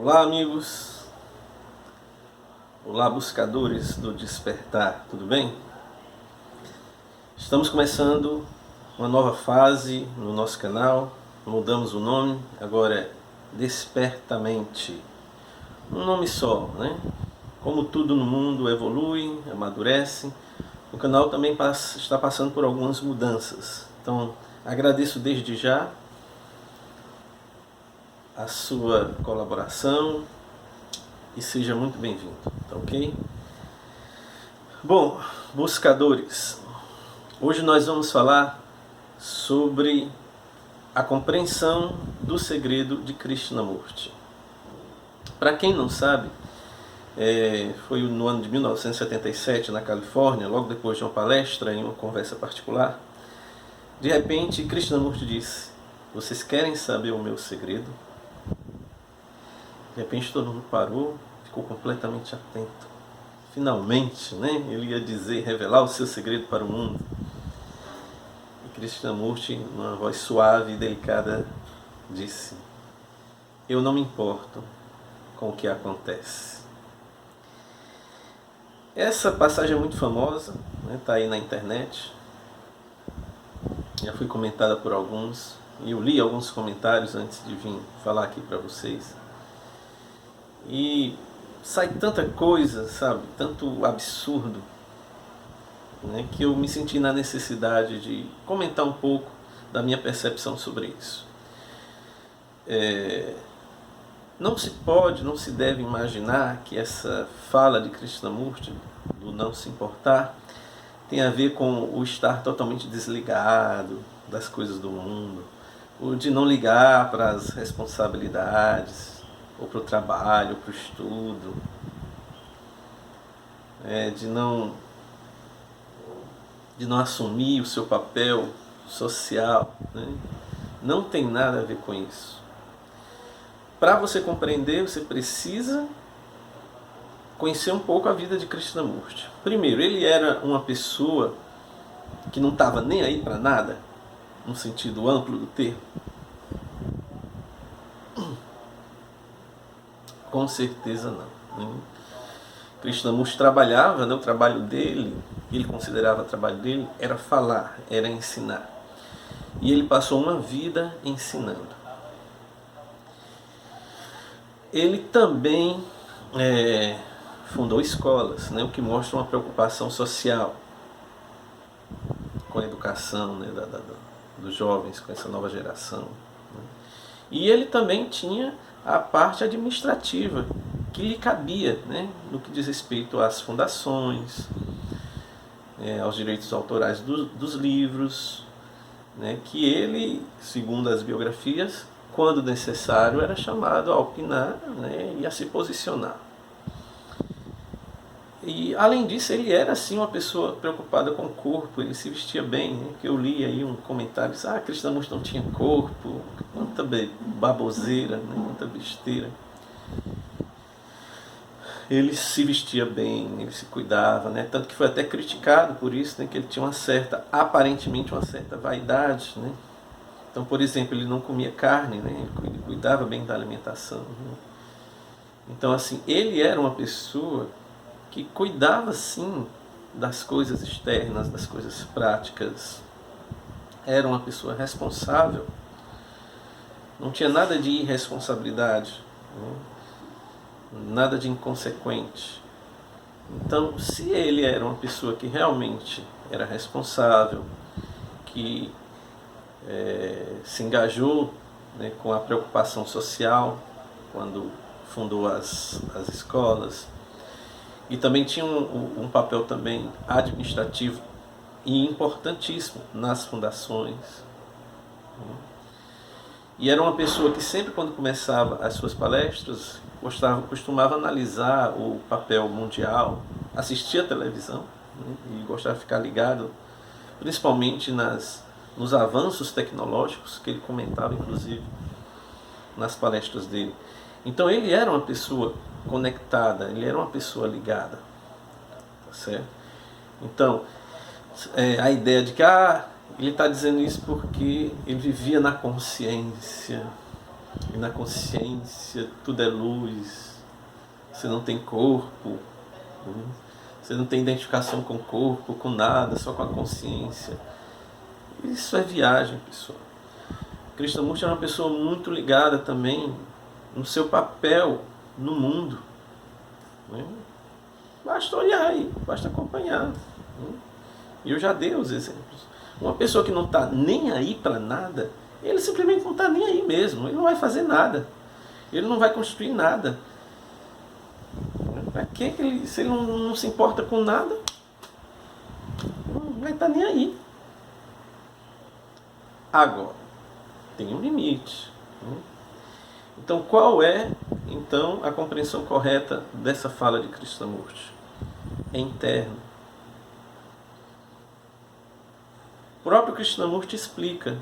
Olá, amigos. Olá, buscadores do despertar. Tudo bem? Estamos começando uma nova fase no nosso canal. Mudamos o nome, agora é Despertamente. Um nome só, né? Como tudo no mundo evolui, amadurece, o canal também está passando por algumas mudanças. Então, agradeço desde já a sua colaboração e seja muito bem-vindo, tá ok? Bom, buscadores, hoje nós vamos falar sobre a compreensão do segredo de Krishnamurti. Para quem não sabe, foi no ano de 1977 na Califórnia, logo depois de uma palestra em uma conversa particular, de repente Krishnamurti disse: "Vocês querem saber o meu segredo?" De repente todo mundo parou, ficou completamente atento. Finalmente, né, ele ia dizer, revelar o seu segredo para o mundo. E Krishnamurti, numa voz suave e delicada, disse: "Eu não me importo com o que acontece." Essa passagem é muito famosa, está aí na internet, já foi comentada por alguns, e eu li alguns comentários antes de vir falar aqui para vocês. E sai tanta coisa, sabe, tanto absurdo, né, que eu me senti na necessidade de comentar um pouco da minha percepção sobre isso. Não se pode, não se deve imaginar que essa fala de Krishnamurti, do não se importar, tem a ver com o estar totalmente desligado das coisas do mundo, o de não ligar para as responsabilidades, ou para o trabalho, ou para o estudo, de não assumir o seu papel social, né? Não tem nada a ver com isso. Para você compreender, você precisa conhecer um pouco a vida de Krishnamurti. Primeiro, ele era uma pessoa que não estava nem aí para nada, no sentido amplo do termo. Com certeza não. Krishnamurti trabalhava, né, o trabalho dele, ele considerava o trabalho dele, era falar, era ensinar. E ele passou uma vida ensinando. Ele também fundou escolas, né, o que mostra uma preocupação social com a educação, né, dos jovens, com essa nova geração, né. E ele também tinha a parte administrativa que lhe cabia, né, no que diz respeito às fundações, aos direitos autorais dos livros, né, que ele, segundo as biografias, quando necessário, era chamado a opinar, né, e a se posicionar. E, além disso, ele era assim uma pessoa preocupada com o corpo, ele se vestia bem, né, que eu li aí um comentário, disse: Krishnamurti não tinha corpo, quanta baboseira, né, quanta besteira. Ele se vestia bem, ele se cuidava, né? Tanto que foi até criticado por isso, né? Que ele tinha aparentemente uma certa vaidade, né? Então, por exemplo, ele não comia carne, né? Ele cuidava bem da alimentação, né? Então, assim, ele era uma pessoa que cuidava, sim, das coisas externas, das coisas práticas. Era uma pessoa responsável. Não tinha nada de irresponsabilidade, né? Nada de inconsequente. Então, se ele era uma pessoa que realmente era responsável, que se engajou, né, com a preocupação social quando fundou as escolas, e também tinha um papel também administrativo e importantíssimo nas fundações, né? E era uma pessoa que sempre, quando começava as suas palestras, costumava analisar o papel mundial, assistia a televisão, né, e gostava de ficar ligado, principalmente nos avanços tecnológicos, que ele comentava, inclusive, nas palestras dele. Então ele era uma pessoa conectada, ele era uma pessoa ligada, tá certo? Então, a ideia de que ele está dizendo isso porque ele vivia na consciência. e na consciência tudo é luz, você não tem corpo, você não tem identificação com o corpo, com nada, só com a consciência. Isso é viagem, pessoal. Krishnamurti era uma pessoa muito ligada também no seu papel no mundo. Basta olhar aí, basta acompanhar. E eu já dei os exemplos. Uma pessoa que não está nem aí para nada, ele simplesmente não está nem aí mesmo. Ele não vai fazer nada. Ele não vai construir nada. Para que ele, se ele não se importa com nada, não vai estar nem aí. Agora, tem um limite. Então, qual é então a compreensão correta dessa fala de Krishnamurti? É interno. O próprio Krishnamurti explica.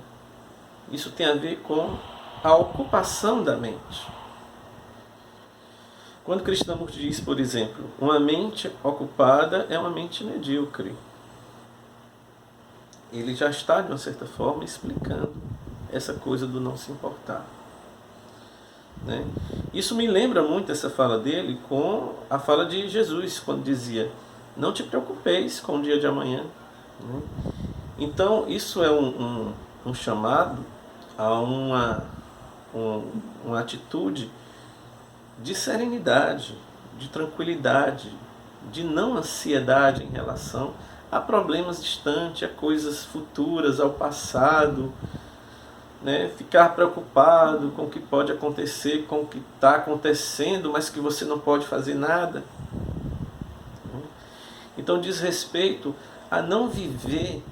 Isso tem a ver com a ocupação da mente. Quando Krishnamurti diz, por exemplo, uma mente ocupada é uma mente medíocre, ele já está, de uma certa forma, explicando essa coisa do não se importar. Né? Isso me lembra muito essa fala dele com a fala de Jesus, quando dizia: não te preocupeis com o dia de amanhã. Né? Então, isso é um chamado a uma atitude de serenidade, de tranquilidade, de não ansiedade em relação a problemas distantes, a coisas futuras, ao passado, né? Ficar preocupado com o que pode acontecer, com o que está acontecendo, mas que você não pode fazer nada. Então diz respeito a não viver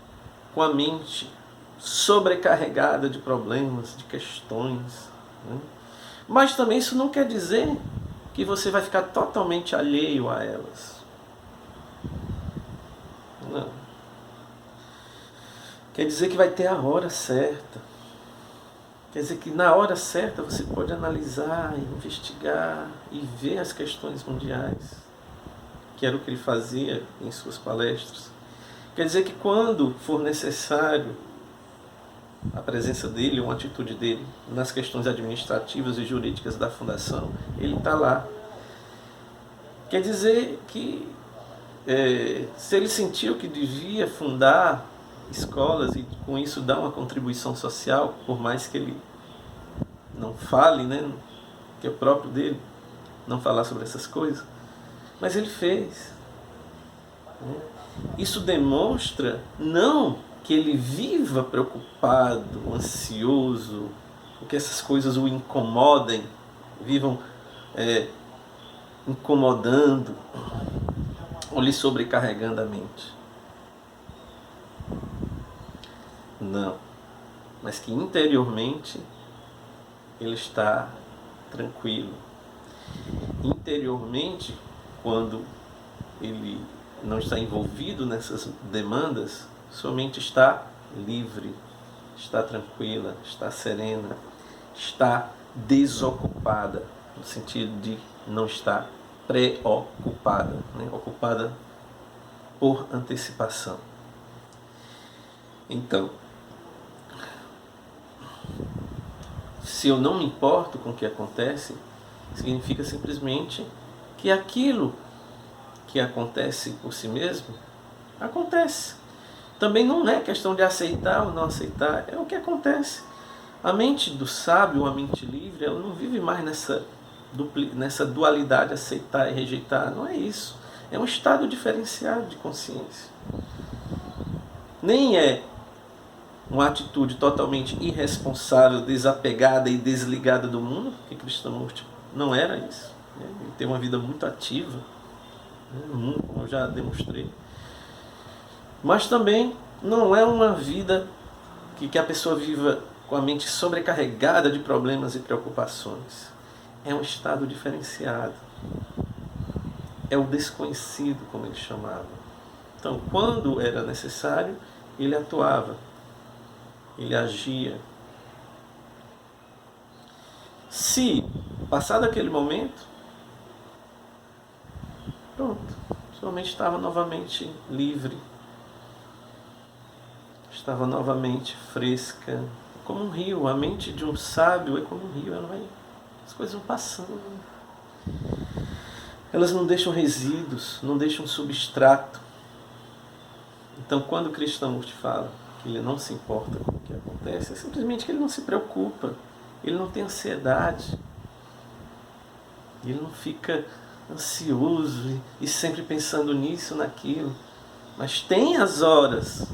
com a mente sobrecarregada de problemas, de questões. Né? Mas também isso não quer dizer que você vai ficar totalmente alheio a elas. Não. Quer dizer que vai ter a hora certa. Quer dizer que na hora certa você pode analisar, investigar e ver as questões mundiais, que era o que ele fazia em suas palestras. Quer dizer que quando for necessário a presença dele, uma atitude dele nas questões administrativas e jurídicas da fundação, ele está lá. Quer dizer que se ele sentiu que devia fundar escolas e com isso dar uma contribuição social, por mais que ele não fale, né, que é o próprio dele não falar sobre essas coisas, mas ele fez. Isso demonstra não que ele viva preocupado, ansioso, que essas coisas o incomodem, vivam incomodando ou lhe sobrecarregando a mente. Não. Mas que interiormente ele está tranquilo. Interiormente, quando ele não está envolvido nessas demandas, sua mente está livre, está tranquila, está serena, está desocupada, no sentido de não estar preocupada, né? Ocupada por antecipação. Então, se eu não me importo com o que acontece, significa simplesmente que aquilo que acontece por si mesmo, acontece. Também não é questão de aceitar ou não aceitar, é o que acontece. A mente do sábio, a mente livre, ela não vive mais nessa dualidade, aceitar e rejeitar. Não é isso. É um estado diferenciado de consciência. Nem é uma atitude totalmente irresponsável, desapegada e desligada do mundo, porque Krishnamurti não era isso. Ele tem uma vida muito ativa, como eu já demonstrei. Mas também não é uma vida que a pessoa viva com a mente sobrecarregada de problemas e preocupações. É um estado diferenciado. É o desconhecido, como ele chamava. Então, quando era necessário, ele atuava. Ele agia. Se, passado aquele momento, pronto, sua mente estava novamente livre, estava novamente fresca, como um rio. A mente de um sábio é como um rio, as coisas vão passando. Elas não deixam resíduos, não deixam substrato. Então, quando o Krishnamurti fala que ele não se importa com o que acontece, é simplesmente que ele não se preocupa, ele não tem ansiedade, ele não fica ansioso e sempre pensando nisso, naquilo. Mas tem as horas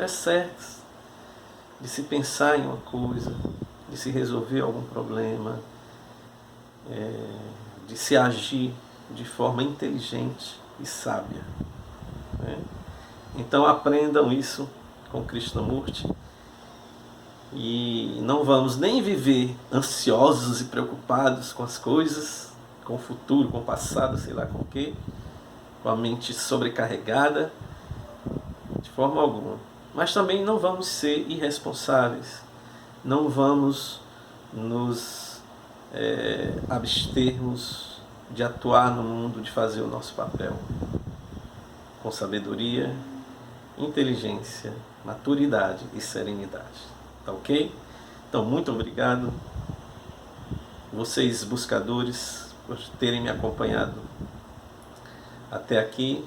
certas de se pensar em uma coisa, de se resolver algum problema, de se agir de forma inteligente e sábia. Né? Então aprendam isso com Krishnamurti e não vamos nem viver ansiosos e preocupados com as coisas, com o futuro, com o passado, sei lá com o quê, com a mente sobrecarregada, de forma alguma. Mas também não vamos ser irresponsáveis, não vamos nos abstermos de atuar no mundo, de fazer o nosso papel com sabedoria, inteligência, maturidade e serenidade. Tá ok? Então, muito obrigado, vocês buscadores, por terem me acompanhado até aqui.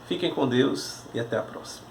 Fiquem com Deus e até a próxima.